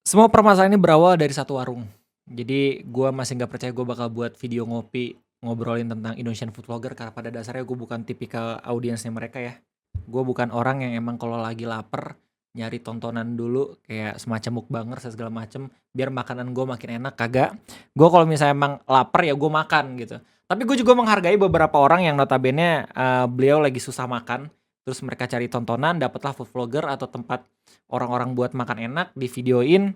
Semua permasalahan ini berawal dari satu warung. Jadi gue masih nggak percaya gue bakal buat video ngopi ngobrolin tentang Indonesian food vlogger karena pada dasarnya gue bukan tipikal audiensnya mereka ya. Gue bukan orang yang emang kalau lagi lapar nyari tontonan dulu kayak semacam mukbanger segala macem biar makanan gue makin enak, kagak. Gue kalau misalnya emang lapar ya gue makan gitu. Tapi gue juga menghargai beberapa orang yang notabene beliau lagi susah makan, terus mereka cari tontonan, dapatlah food vlogger atau tempat orang-orang buat makan enak di videoin,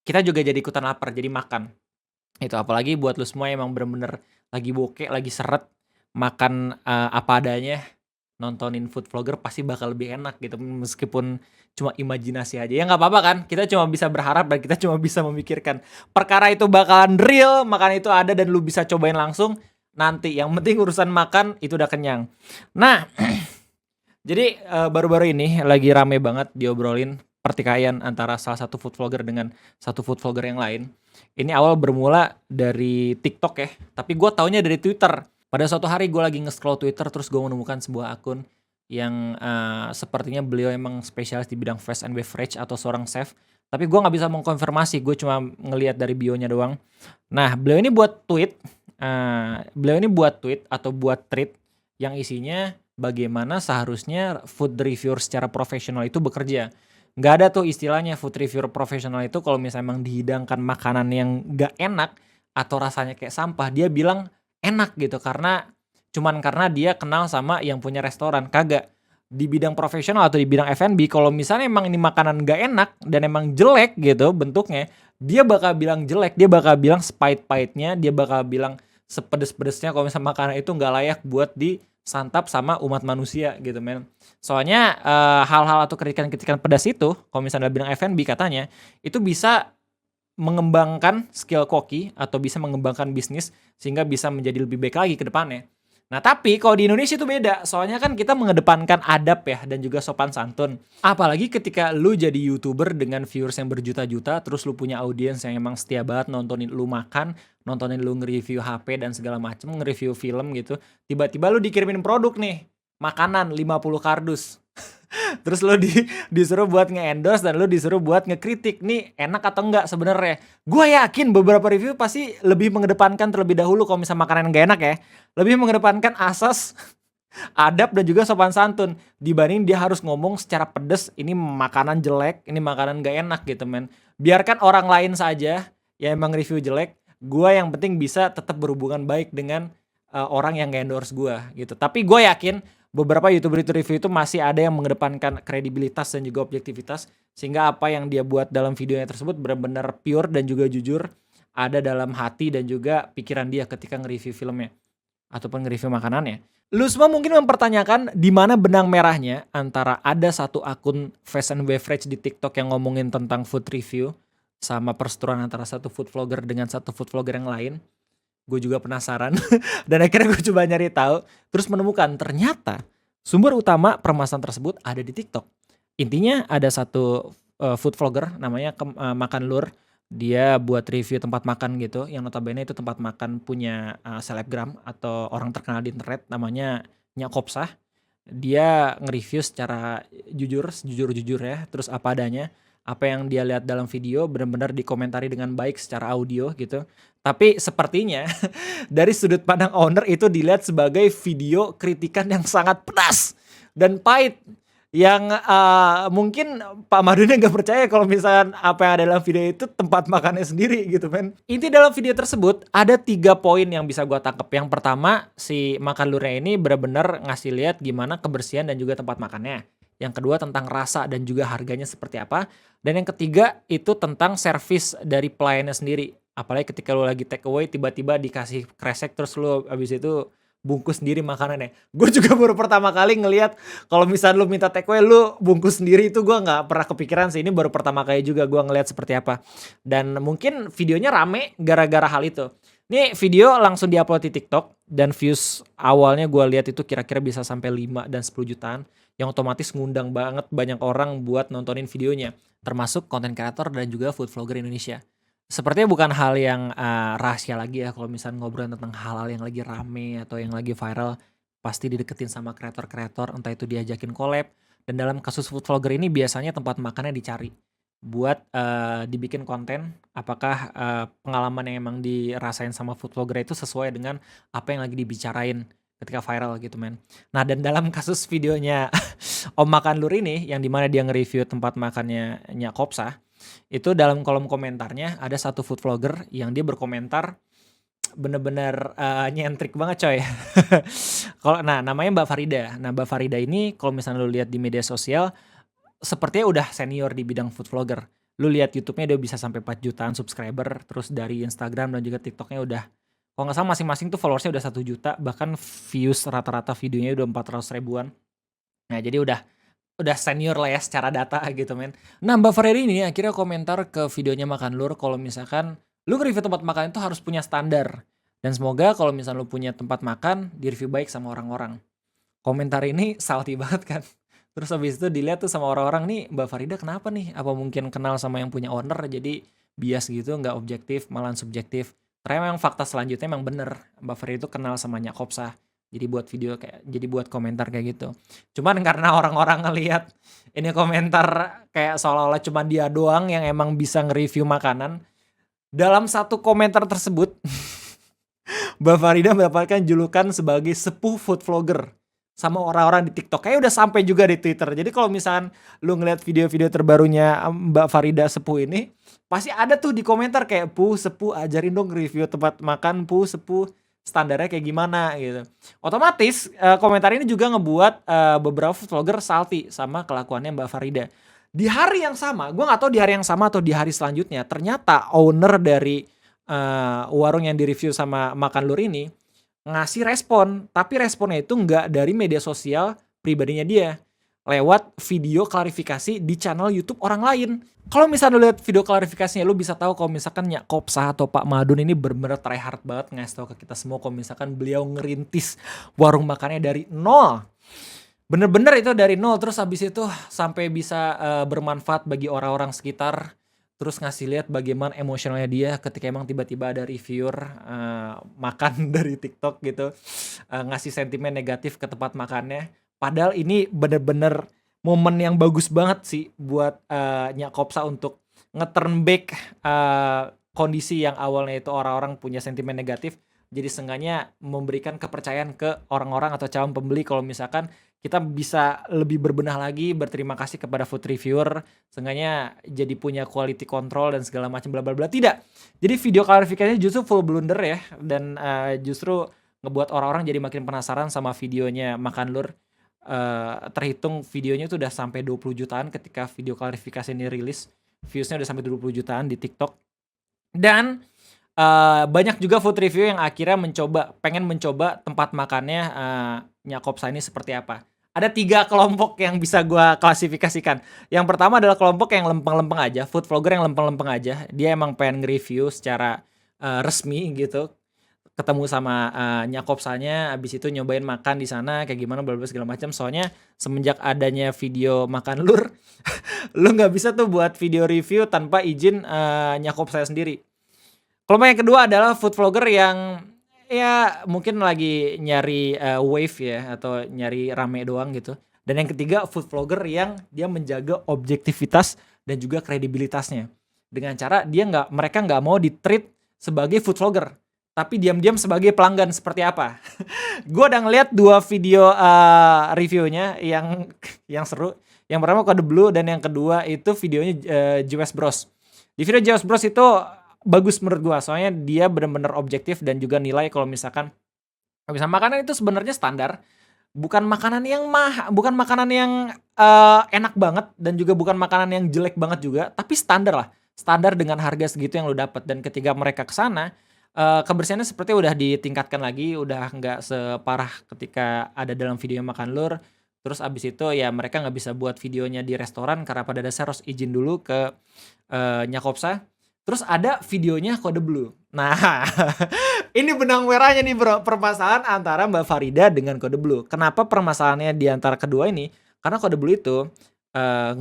kita juga jadi ikutan lapar, jadi makan. Itu apalagi buat lu semua yang emang bener-bener lagi bokeh, lagi seret, makan, apa adanya, nontonin food vlogger pasti bakal lebih enak gitu, meskipun cuma imajinasi aja. Ya nggak apa-apa kan, kita cuma bisa berharap dan kita cuma bisa memikirkan. Perkara itu bakalan real, makan itu ada dan lu bisa cobain langsung, nanti. Yang penting urusan makan itu udah kenyang. Nah, jadi, baru-baru ini lagi rame banget diobrolin pertikaian antara salah satu food vlogger dengan satu food vlogger yang lain. Ini awal bermula dari TikTok ya, tapi gue taunya dari Twitter. Pada suatu hari gue lagi nge-scroll Twitter terus gue menemukan sebuah akun yang, sepertinya beliau emang spesialis di bidang fast and beverage atau seorang chef, tapi gue nggak bisa mengkonfirmasi, gue cuma ngelihat dari bio-nya doang. Nah, beliau ini buat tweet atau buat thread yang isinya bagaimana seharusnya food reviewer secara profesional itu bekerja. Nggak ada tuh istilahnya food reviewer profesional itu kalau misalnya emang dihidangkan makanan yang nggak enak atau rasanya kayak sampah, dia bilang enak gitu karena dia kenal sama yang punya restoran. Kagak. Di bidang profesional atau di bidang F&B, kalau misalnya emang ini makanan nggak enak dan emang jelek gitu bentuknya, dia bakal bilang jelek, dia bakal bilang sepahit-pahitnya, dia bakal bilang sepedes-pedesnya kalau misalnya makanan itu nggak layak buat disantap sama umat manusia gitu men. Soalnya hal-hal atau kritikan-kritikan pedas itu kalau misalnya dalam bidang F&B katanya itu bisa mengembangkan skill koki atau bisa mengembangkan bisnis sehingga bisa menjadi lebih baik lagi ke depannya. Nah, tapi kalau di Indonesia itu beda. Soalnya kan kita mengedepankan adab ya dan juga sopan santun. Apalagi ketika lu jadi YouTuber dengan viewers yang berjuta-juta, terus lu punya audiens yang emang setia banget nontonin lu makan, nontonin lu nge-review HP dan segala macem, nge-review film gitu. Tiba-tiba lu dikirimin produk nih, makanan 50 kardus. Terus lu disuruh buat nge-endorse dan lu disuruh buat ngekritik nih enak atau enggak sebenarnya. Gue yakin beberapa review pasti lebih mengedepankan terlebih dahulu kalau misal makanan gak enak ya, lebih mengedepankan asas adab dan juga sopan santun dibanding dia harus ngomong secara pedes ini makanan jelek, ini makanan gak enak gitu men. Biarkan orang lain saja yang emang review jelek, gue yang penting bisa tetap berhubungan baik dengan orang yang nge-endorse gue gitu. Tapi gue yakin beberapa YouTuber itu review itu masih ada yang mengedepankan kredibilitas dan juga objektivitas sehingga apa yang dia buat dalam videonya tersebut benar-benar pure dan juga jujur ada dalam hati dan juga pikiran dia ketika nge-review filmnya ataupun nge-review makanannya. Lu semua mungkin mempertanyakan di mana benang merahnya antara ada satu akun fast and beverage di TikTok yang ngomongin tentang food review sama perseteruan antara satu food vlogger dengan satu food vlogger yang lain. Gue juga penasaran dan akhirnya gue coba nyari tahu, terus menemukan ternyata sumber utama permasalahan tersebut ada di TikTok. Intinya ada satu food vlogger namanya Makan Lur. Dia buat review tempat makan gitu, yang notabene itu tempat makan punya selebgram atau orang terkenal di internet namanya Nyak Kopsah. Dia nge-review secara jujur, sejujur-jujur ya, terus apa adanya. Apa yang dia lihat dalam video benar-benar dikomentari dengan baik secara audio gitu. Tapi sepertinya dari sudut pandang owner itu dilihat sebagai video kritikan yang sangat pedas dan pahit yang mungkin Pak Maduna nggak percaya kalau misalkan apa yang ada dalam video itu tempat makannya sendiri gitu men. Inti dalam video tersebut ada 3 poin yang bisa gua tangkap. Yang pertama, si Makan Lurnya ini benar-benar ngasih lihat gimana kebersihan dan juga tempat makannya. Yang kedua tentang rasa dan juga harganya seperti apa. Dan yang ketiga itu tentang servis dari pelayannya sendiri. Apalagi ketika lu lagi take away tiba-tiba dikasih kresek terus lu abis itu bungkus sendiri makanannya. Gue juga baru pertama kali ngelihat kalau misalnya lu minta take away lu bungkus sendiri itu gue nggak pernah kepikiran sih. Ini baru pertama kali juga gue ngelihat seperti apa. Dan mungkin videonya rame gara-gara hal itu. Ini video langsung diupload di TikTok dan views awalnya gue lihat itu kira-kira bisa sampai 5 dan 10 jutaan yang otomatis ngundang banget banyak orang buat nontonin videonya, termasuk konten kreator dan juga food vlogger Indonesia. Sepertinya bukan hal yang rahasia lagi ya kalau misalnya ngobrol tentang hal-hal yang lagi rame atau yang lagi viral, pasti dideketin sama kreator-kreator, entah itu diajakin collab, dan dalam kasus food vlogger ini biasanya tempat makannya dicari. buat, dibikin konten, apakah, pengalaman yang emang dirasain sama food vlogger itu sesuai dengan apa yang lagi dibicarain ketika viral gitu, men. Nah, dan dalam kasus videonya Om Makan Lur ini, yang di mana dia nge-review tempat makannya Nyak Kopsa, itu dalam kolom komentarnya ada satu food vlogger yang dia berkomentar bener-bener, nyentrik banget coy. Namanya Mbak Farida. Nah, Mbak Farida ini kalau misalnya lu lihat di media sosial, sepertinya udah senior di bidang food vlogger. Lu lihat YouTube-nya dia bisa sampai 4 jutaan subscriber, terus dari Instagram dan juga TikTok-nya udah kalau nggak salah masing-masing tuh followersnya udah 1 juta, bahkan views rata-rata videonya udah 400 ribuan. Nah, jadi udah senior lah ya secara data gitu, men. Nah, Mbak Farida ini akhirnya komentar ke videonya Makan Lur kalau misalkan lu nge-review tempat makan itu harus punya standar. Dan semoga kalau misalnya lu punya tempat makan, di-review baik sama orang-orang. Komentar ini salty banget kan. Terus habis itu dilihat tuh sama orang-orang, nih Mbak Farida kenapa nih? Apa mungkin kenal sama yang punya owner jadi bias gitu, nggak objektif, malah subjektif. Ternyata memang fakta selanjutnya emang bener. Mbak Farida itu kenal sama Nyak Kopsa. Jadi buat komentar kayak gitu. Cuman karena orang-orang ngelihat ini komentar kayak seolah-olah cuma dia doang yang emang bisa nge-review makanan. Dalam satu komentar tersebut, Mbak Farida mendapatkan julukan sebagai sepuh food vlogger sama orang-orang di TikTok. Kayaknya udah sampai juga di Twitter. Jadi kalau misalkan lu ngeliat video-video terbarunya Mbak Farida sepuh ini, pasti ada tuh di komentar kayak, "Puh, sepuh ajarin dong review tempat makan, Puh, sepuh standarnya kayak gimana," gitu. Otomatis komentar ini juga ngebuat beberapa food vlogger salty sama kelakuannya Mbak Farida. Di hari yang sama, gue nggak tahu di hari yang sama atau di hari selanjutnya, ternyata owner dari warung yang direview sama Makan Lur ini ngasih respon, tapi responnya itu nggak dari media sosial pribadinya dia, lewat video klarifikasi di channel YouTube orang lain. Kalau misalnya lu lihat video klarifikasinya, lu bisa tahu kalau misalkan Nyak Kopsa atau Pak Madun ini bener-bener try hard banget ngasih tahu ke kita semua kalau misalkan beliau ngerintis warung makannya dari nol. Bener-bener itu dari nol, terus habis itu sampai bisa bermanfaat bagi orang-orang sekitar. Terus ngasih lihat bagaimana emosionalnya dia ketika emang tiba-tiba ada reviewer makan dari TikTok gitu, ngasih sentimen negatif ke tempat makannya. Padahal ini bener-bener momen yang bagus banget sih buat Nyak Kopsa untuk nge-turn back kondisi yang awalnya itu orang-orang punya sentimen negatif, jadi seenggaknya memberikan kepercayaan ke orang-orang atau calon pembeli kalau misalkan kita bisa lebih berbenah lagi, berterima kasih kepada food reviewer, seenggaknya jadi punya quality control dan segala macam bla bla bla. Tidak. Jadi video klarifikasinya justru full blunder ya, dan justru ngebuat orang-orang jadi makin penasaran sama videonya Makan Lur. Terhitung videonya tuh udah sampai 20 jutaan ketika video klarifikasi ini rilis. Viewsnya udah sampai 20 jutaan di TikTok. Dan banyak juga food review yang akhirnya pengen mencoba tempat makannya Nyak Kopsa ini seperti apa. Ada 3 kelompok yang bisa gua klasifikasikan. Yang pertama adalah kelompok yang lempeng-lempeng aja, food vlogger yang lempeng-lempeng aja. Dia emang pengen nge-review secara resmi gitu. Ketemu sama Nyak Kopsanya, abis itu nyobain makan di sana kayak gimana bla bla segala macam. Soalnya semenjak adanya video Makan Lur, lu nggak bisa tuh buat video review tanpa izin Nyak Kopsa sendiri. Kelompok yang kedua adalah food vlogger yang ya mungkin lagi nyari wave ya atau nyari rame doang gitu. Dan yang ketiga food vlogger yang dia menjaga objektivitas dan juga kredibilitasnya. Dengan cara mereka nggak mau di-treat sebagai food vlogger, tapi diam-diam sebagai pelanggan seperti apa. Gue udah ngeliat 2 video reviewnya yang seru. Yang pertama Code Blue dan yang kedua itu videonya JWS Bros. Di video JWS Bros itu bagus menurut gua, soalnya dia benar-benar objektif dan juga nilai kalau misalkan makanan itu sebenarnya standar, bukan makanan yang bukan makanan yang enak banget dan juga bukan makanan yang jelek banget juga, tapi standar lah, standar dengan harga segitu yang lu dapat. Dan ketika mereka ke sana kebersihannya sepertinya udah ditingkatkan lagi, udah nggak separah ketika ada dalam video Makan Lur. Terus abis itu ya mereka nggak bisa buat videonya di restoran karena pada dasar harus izin dulu ke Nyak Kopsa. Terus ada videonya Code Blue. Nah, ini benang merahnya nih bro, permasalahan antara Mbak Farida dengan Code Blue. Kenapa permasalahannya di antara kedua ini? Karena Code Blue itu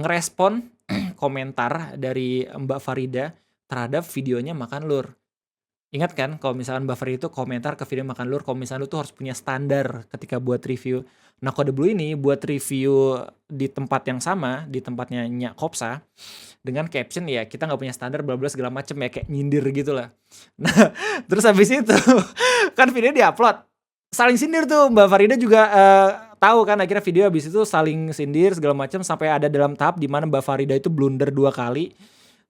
ngerespon komentar dari Mbak Farida terhadap videonya Makan Lur. Ingat kan kalau misalkan Mbak Fari itu komentar ke video makan lur, kalau misalnya lu tuh harus punya standar ketika buat review. Nah, Kode Blue ini buat review di tempat yang sama, di tempatnya Nyak Kopsa, dengan caption ya kita nggak punya standar bla bla segala macem ya, kayak nyindir gitu lah. Nah, terus habis itu kan video diupload, saling sindir tuh Mbak Farida juga tahu kan, akhirnya video habis itu saling sindir segala macam sampai ada dalam tahap di mana Mbak Farida itu blunder 2 kali.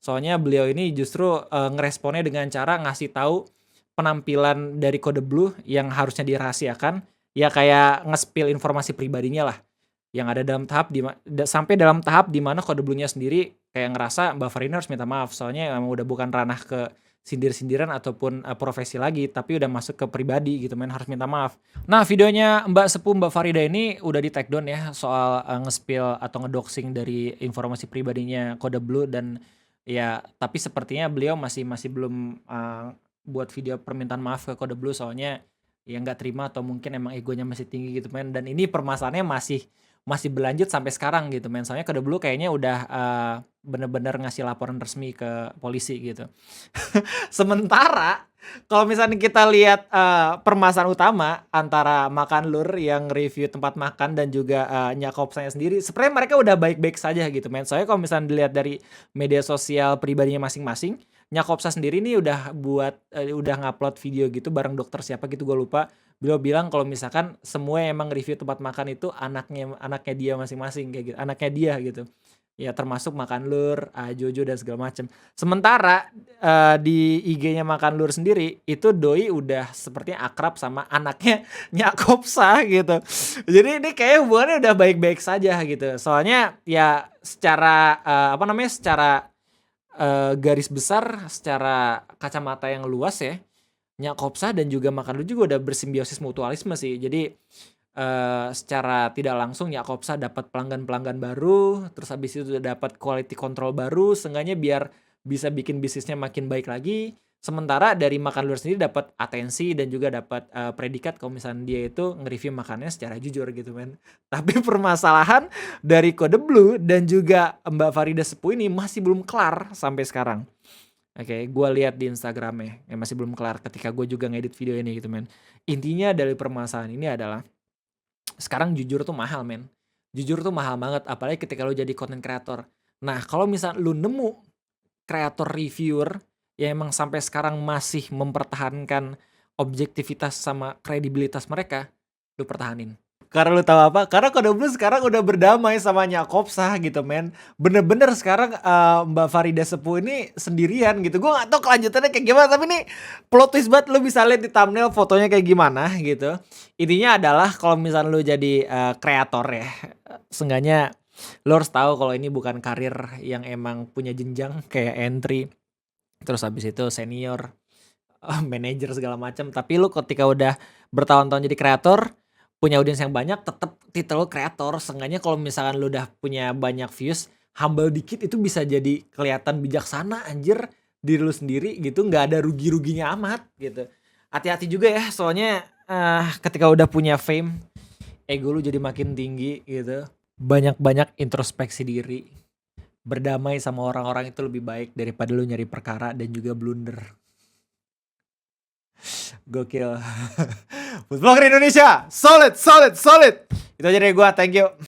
Soalnya beliau ini justru ngeresponnya dengan cara ngasih tahu penampilan dari Kode Blue yang harusnya dirahasiakan, ya kayak nge-spill informasi pribadinya lah. Yang ada dalam tahap sampai dalam tahap di mana Kode Blue-nya sendiri kayak ngerasa Mbak Farina harus minta maaf, soalnya emang udah bukan ranah ke sindir-sindiran ataupun profesi lagi, tapi udah masuk ke pribadi gitu, harus minta maaf. Nah, videonya Mbak Sepuh Mbak Farida ini udah di take down ya soal nge-spill atau ngedoxing dari informasi pribadinya Kode Blue, dan ya tapi sepertinya beliau masih belum buat video permintaan maaf ke Kode Blue, soalnya ya nggak terima atau mungkin emang egonya masih tinggi gitu dan ini permasalahannya masih berlanjut sampai sekarang gitu soalnya Kode Blue kayaknya udah bener-bener ngasih laporan resmi ke polisi gitu. Sementara kalau misalnya kita lihat permasalahan utama antara Makan Lur yang review tempat makan dan juga Nyak Kopsanya sendiri, sebenarnya mereka udah baik-baik saja gitu soalnya kalau misalnya dilihat dari media sosial pribadinya masing-masing, Nyak Kopsa sendiri nih udah udah ngupload video gitu bareng dokter siapa gitu gue lupa. Beliau bilang kalau misalkan semua yang emang review tempat makan itu anaknya dia masing-masing kayak gitu, anaknya dia gitu. Ya termasuk Makan Lur, Jojo dan segala macam. Sementara di IG-nya Makan Lur sendiri itu doi udah sepertinya akrab sama anaknya Nyak Kopsa gitu. Jadi ini kayak hubungannya udah baik-baik saja gitu. Soalnya ya secara secara garis besar, secara kacamata yang luas ya, Nyak Kopsa dan juga Makan Lur juga udah bersimbiosis mutualisme sih. Jadi secara tidak langsung Nyak Kopsa dapat pelanggan-pelanggan baru, terus habis itu dapat quality control baru, seenggaknya biar bisa bikin bisnisnya makin baik lagi. Sementara dari Makan Lur sendiri dapat atensi dan juga dapat predikat kalau misalnya dia itu nge-review makannya secara jujur gitu Tapi permasalahan dari Kode Blue dan juga Mbak Farida Sepuh ini masih belum kelar sampai sekarang. Oke, gue lihat di Instagramnya yang masih belum kelar ketika gue juga ngedit video ini gitu Intinya dari permasalahan ini adalah sekarang jujur tuh mahal jujur tuh mahal banget, apalagi ketika lo jadi content creator. Nah, kalau misal lu nemu kreator reviewer yang emang sampai sekarang masih mempertahankan objektivitas sama kredibilitas mereka, lu pertahanin. Karena lu tahu apa? Karena Kode Blue sekarang udah berdamai sama Nyak Kopsa gitu Bener-bener sekarang Mbak Farida Sepuh ini sendirian gitu. Gue gak tau kelanjutannya kayak gimana, tapi nih plot twist banget, lu bisa lihat di thumbnail fotonya kayak gimana gitu. Intinya adalah kalau misalnya lu jadi kreator ya, seenggaknya lu harus tahu kalau ini bukan karir yang emang punya jenjang kayak entry, terus habis itu senior, manajer segala macam. Tapi lu ketika udah bertahun-tahun jadi kreator, punya audiens yang banyak, tetap titel kreator. Seenggaknya kalau misalkan lu udah punya banyak views, humble dikit itu bisa jadi kelihatan bijaksana anjir diri lu sendiri gitu, nggak ada rugi-ruginya amat gitu. Hati-hati juga ya, soalnya ketika udah punya fame, ego lu jadi makin tinggi gitu. Banyak-banyak introspeksi diri. Berdamai sama orang-orang itu lebih baik daripada lu nyari perkara dan juga blunder. Gokil. Food Blogger Indonesia, solid. Itu aja dari gua, thank you.